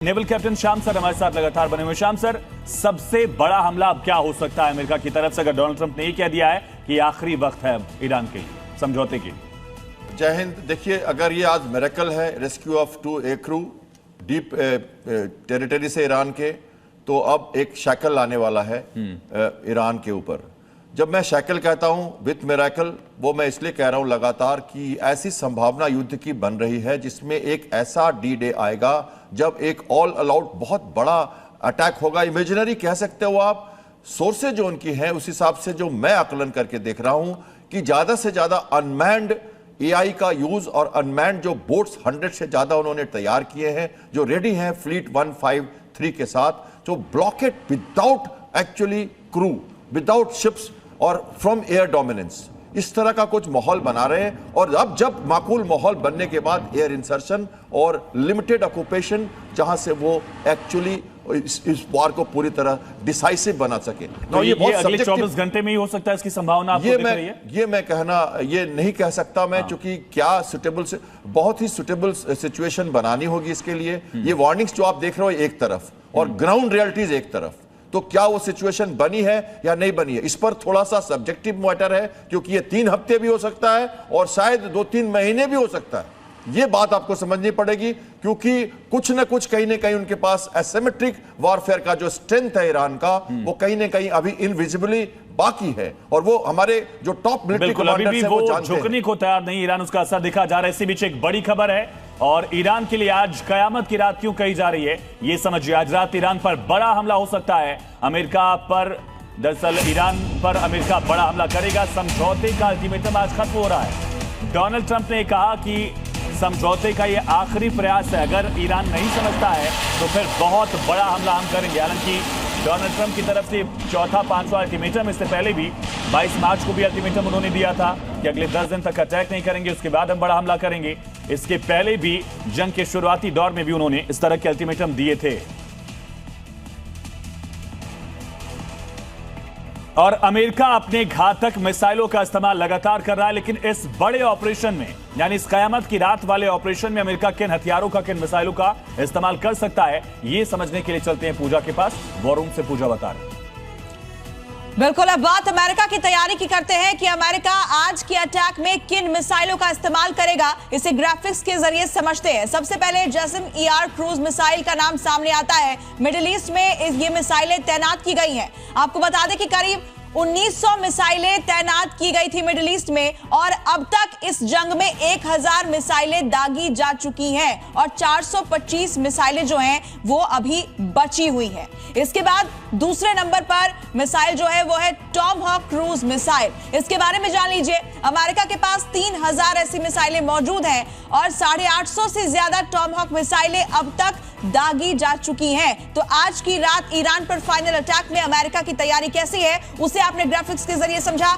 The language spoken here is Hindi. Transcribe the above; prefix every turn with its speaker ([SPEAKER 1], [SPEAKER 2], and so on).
[SPEAKER 1] नेवल कैप्टन श्याम सर हमारे साथ लगातार बने हुए। श्याम सर, सबसे बड़ा हमला अब क्या हो सकता है अमेरिका की तरफ से, अगर डोनाल्ड ट्रंप ने ये कह दिया है कि आखिरी वक्त है ईरान के समझौते की?
[SPEAKER 2] जय हिंद। देखिए, अगर ये आज मिरेकल है, rescue of 2 aircrew deep territory से ईरान के, तो अब एक शैकल आने वाला है ईरान के ऊपर। जब मैं शैकल कहता हूं विथ मिरेकल, वो मैं इसलिए कह रहा हूं लगातार कि ऐसी संभावना युद्ध की बन रही है जिसमें एक ऐसा डी डे आएगा जब एक ऑल अलाउट बहुत बड़ा अटैक होगा। इमेजिनरी कह सकते हो आप, सोर्सेज जो उनकी हैं उस हिसाब से जो मैं आकलन करके देख रहा हूं कि ज्यादा से ज्यादा अनमैन्ड एआई का यूज और अनमैन्ड जो बोट्स 100 से ज्यादा उन्होंने तैयार किए हैं, जो रेडी हैं फ्लीट 153 के साथ, जो blockade without actually crew, without ships और फ्रॉम एयर डोमिनेंस, इस तरह का कुछ माहौल बना रहे हैं। और अब जब माकूल माहौल बनने के बाद एयर इंसर्शन और लिमिटेड ऑक्यूपेशन, जहां से वो एक्चुअली इस वार को पूरी तरह डिसाइसिव बना सके।
[SPEAKER 1] तो ये अगले 24 घंटे में ही हो सकता है, इसकी संभावना आपको दिख रही है?
[SPEAKER 2] ये मैं कहना ये नहीं कह सकता मैं, क्योंकि क्या सुटेबल से बहुत ही सुटेबल सिचुएशन बनानी होगी इसके लिए। ये वार्निंग्स जो आप देख रहे हो एक तरफ और ग्राउंड रियलिटीज एक तरफ, तो क्या वो सिचुएशन बनी है या नहीं बनी है, इस पर थोड़ा सा सब्जेक्टिव मैटर है, क्योंकि ये 3 हफ्ते भी हो सकता है और शायद 2-3 महीने भी हो सकता है। ये बात आपको समझनी पड़ेगी, क्योंकि कुछ ना कुछ कहीं ना कहीं उनके पास एसिमेट्रिक वॉरफेयर का जो स्ट्रेंथ है ईरान का, वो कहीं ना कहीं अभी इनविजिबली बाकी है। और वो हमारे जो टॉप मिलिट्री कमांडर्स हैं वो जानते हैं।
[SPEAKER 1] झुकने को तैयार नहीं ईरान, उसका असर दिखा जा रहा है। इसी बीच एक बड़ी खबर है, और ईरान के लिए आज कयामत की रात क्यों कही जा रही है ये समझिए। आज रात ईरान पर बड़ा हमला हो सकता है अमेरिका पर। दरअसल ईरान पर अमेरिका बड़ा हमला करेगा। समझौते का अल्टीमेटम आज खत्म हो रहा है। डोनाल्ड ट्रंप ने कहा कि समझौते का ये आखिरी प्रयास है, अगर ईरान नहीं समझता है तो फिर बहुत बड़ा हमला हम करेंगे। हालांकि डोनाल्ड ट्रंप की तरफ से चौथा 5वां अल्टीमेटम, इससे पहले भी 22 मार्च को भी अल्टीमेटम उन्होंने दिया था कि अगले 10 दिन तक अटैक नहीं करेंगे, उसके बाद हम बड़ा हमला करेंगे। इसके पहले भी जंग के शुरुआती दौर में भी उन्होंने इस तरह के अल्टीमेटम दिए थे। और अमेरिका अपने घातक मिसाइलों का इस्तेमाल लगातार कर रहा है, लेकिन इस बड़े ऑपरेशन में, यानी इस कयामत की रात वाले ऑपरेशन में अमेरिका किन हथियारों का, किन मिसाइलों का इस्तेमाल कर सकता है, ये समझने के लिए चलते हैं पूजा के पास। वॉर रूम से पूजा बता रहे हैं।
[SPEAKER 3] बिल्कुल, अब बात अमेरिका की तैयारी की करते हैं कि अमेरिका आज के अटैक में किन मिसाइलों का इस्तेमाल करेगा। इसे ग्राफिक्स के जरिए समझते हैं। सबसे पहले जैसम ER क्रूज मिसाइल का नाम सामने आता है। मिडिल ईस्ट में ये मिसाइलें तैनात की गई हैं। आपको बता दें कि करीब 1900 मिसाइलें तैनात की गई थी मिडिल ईस्ट में, और अब तक इस जंग में 1000 मिसाइलें दागी जा चुकी हैं और 425 मिसाइलें जो हैं वो अभी बची हुई हैं। इसके बाद दूसरे नंबर पर मिसाइल जो है वो है टॉमहॉक क्रूज मिसाइल। इसके बारे में जान लीजिए। अमेरिका के पास 3000 ऐसी मिसाइलें मौजूद हैं और 850 से ज्यादा टॉमहॉक मिसाइलें अब तक दागी जा चुकी हैं। तो आज की रात ईरान पर फाइनल अटैक में अमेरिका की तैयारी कैसी है, उसे आपने ग्राफिक्स के जरिए समझा।